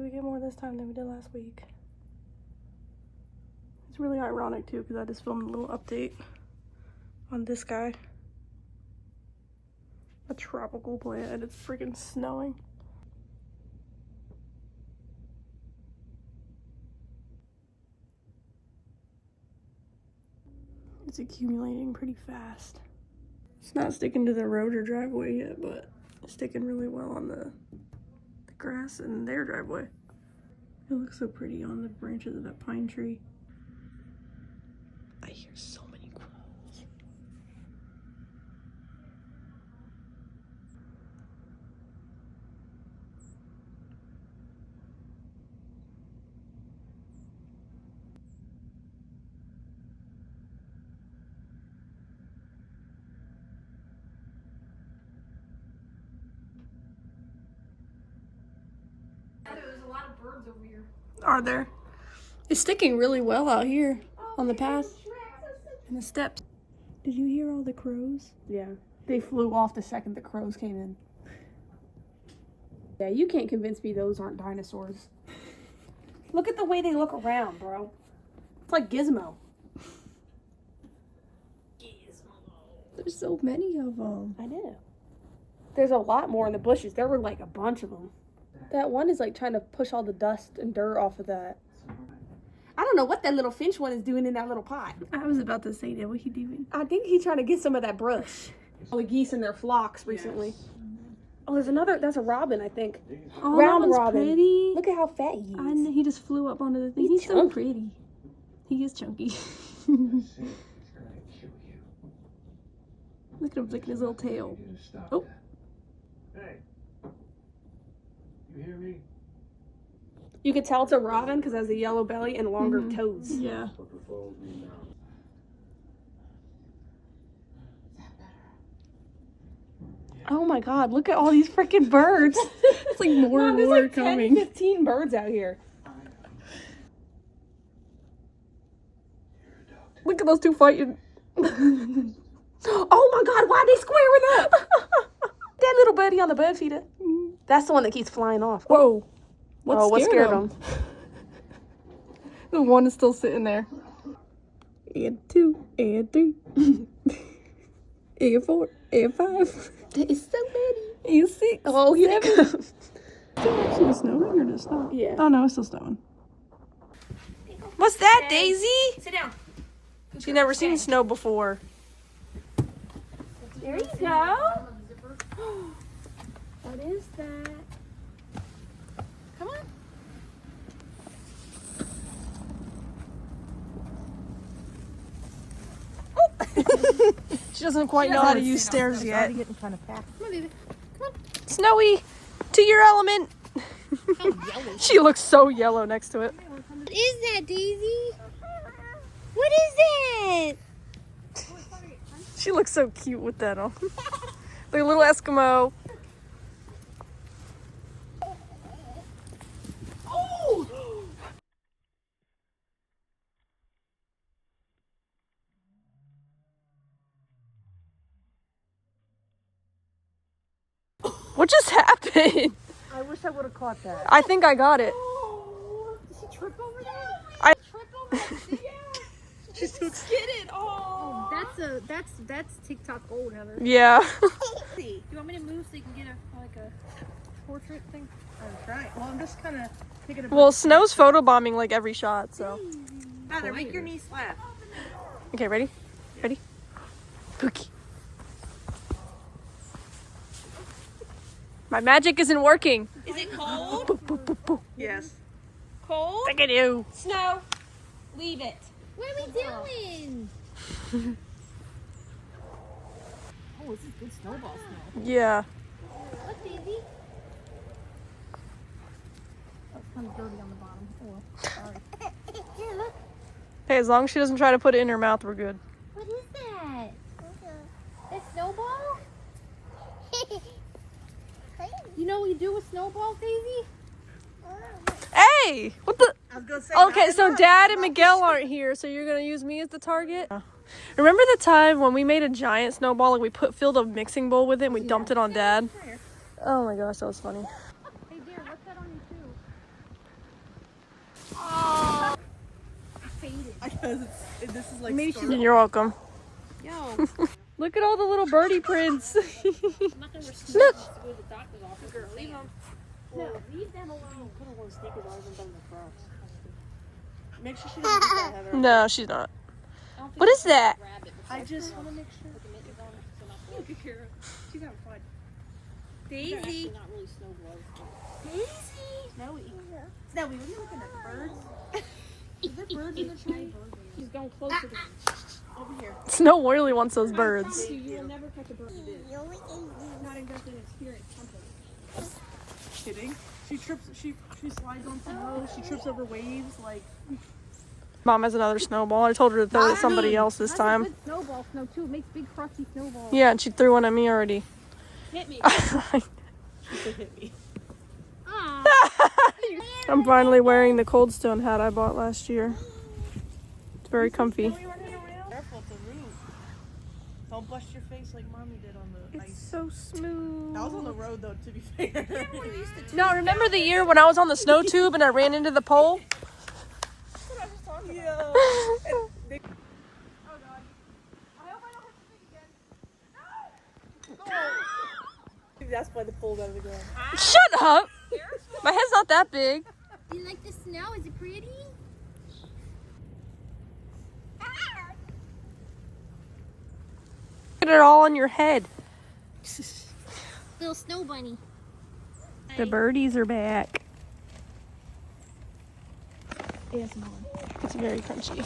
we get more this time than we did last week. It's really ironic too because I just filmed a little update on this guy. A tropical plant and it's freaking snowing. It's accumulating pretty fast. It's not sticking to the road or driveway yet, but it's sticking really well on the grass in their driveway. It looks so pretty on the branches of that pine tree. I hear so many crows. There's a lot of birds over here. Are there? It's sticking really well out here on the path and the steps. Did you hear all the crows? Yeah, they flew off the second the crows came in. Yeah, you can't convince me those aren't dinosaurs. Look at the way they look around, bro. It's like Gizmo. There's so many of them. I know. There's a lot more in the bushes. There were like a bunch of them. That one is like trying to push all the dust and dirt off of that. I don't know what that little finch one is doing in that little pot. I was about to say that. What he doing? I think he's trying to get some of that brush. All the geese in their flocks recently. Yes. Oh, there's another. That's a robin, I think. Oh, Round that one's robin. pretty. Look at how fat he is. I know, he just flew up onto the thing. He's so pretty. He is chunky. Look at him flicking his little tail. Oh. Hey. You hear me? You could tell it's a robin because it has a yellow belly and longer toes. Yeah. Oh my god, look at all these freaking birds. It's like more and more like coming. 10, 15 birds out here. Look at those two fighting. Oh my god, why are they squaring up? That little birdie on the bird feeder. That's the one that keeps flying off. Whoa. What scared him? The one is still sitting there. And 2, and 3, and 4, and 5. It's so many. And 6. Oh, here it comes. Is it snowing or just stop? Yeah. Oh no, it's still snowing. What's that, Daisy? Sit down. She's never seen snow before. There you go. What is that? Come on. She doesn't quite know how to use stairs yet. Getting kind of packed. Come on, baby. Come on. Snowy, to your element. She looks so yellow next to it. What is that, Daisy? What is that? She looks so cute with that on. Like a little Eskimo. Oh! What just happened? I wish I would have caught that. I think I got it. Oh, did she trip over that? I Trip over that? Yeah. She's too skinny. Oh. That's TikTok old, Heather. Yeah. Do you want me to move so you can get a portrait thing? I'm trying. Well, I'm just kind of taking a. Well, Snow's photobombing like every shot, so. Heather, make your knee slap. Okay, ready? Ready? Pookie. My magic isn't working. Is it cold? Boo, boo, boo, boo. Yes. Cold? Look at you. Snow. Leave it. What are we doing? Oh, this is good snowball snow. Yeah. Look, Daisy. That's kind of dirty on the bottom. Oh, sorry. Here, look. Hey, as long as she doesn't try to put it in her mouth, we're good. What is that? A snowball? You know what you do with snowballs, Daisy? Hey! What the? I was gonna say. Okay, so Dad and Miguel aren't here, so you're gonna use me as the target? Remember the time when we made a giant snowball, like we filled a mixing bowl with it and we dumped it on Dad? Oh my gosh, that was funny. Hey, dear, what's that on your shoe? This is like Maybe she's You're welcome. yo. Look at all the little birdie prints. I'm not gonna risk to go to the doctor's office. Girl, leave them. No, leave them alone. Put on sneakers on them the Crocs. Make sure she doesn't get that, Heather. No, she's not. What is that? I just want to make sure. Look at Kara. She's having fun. Daisy. Actually not really snow gloves. Daisy. Snowy. Snowy, what are you looking at? Birds? Is there birds in the tree? She's going closer to me. Over here. Snow really wants those birds. You will never catch a bird. Not exactly an experience. Kidding. She trips. She slides on some rows. She trips over waves. Like Mom has another snowball. I told her to throw it at somebody else this time. Good snowball snow too. It makes big crusty snowballs. Yeah, and she threw one at me already. Hit me. she said, hit me. Ah. I'm finally wearing the Cold Stone hat I bought last year. It's very comfy. Careful, it's a roof. Don't bust your face like Mommy did on the It's ice. so smooth. That was on the road though, to be fair. No, remember the year when I was on the snow tube and I ran into the pole? Yeah. That's why the pole's out of the ground. Shut up! My head's not that big. Do you like the snow? Is it pretty? Get it all on your head. Little snow bunny. The birdies are back. It's very crunchy.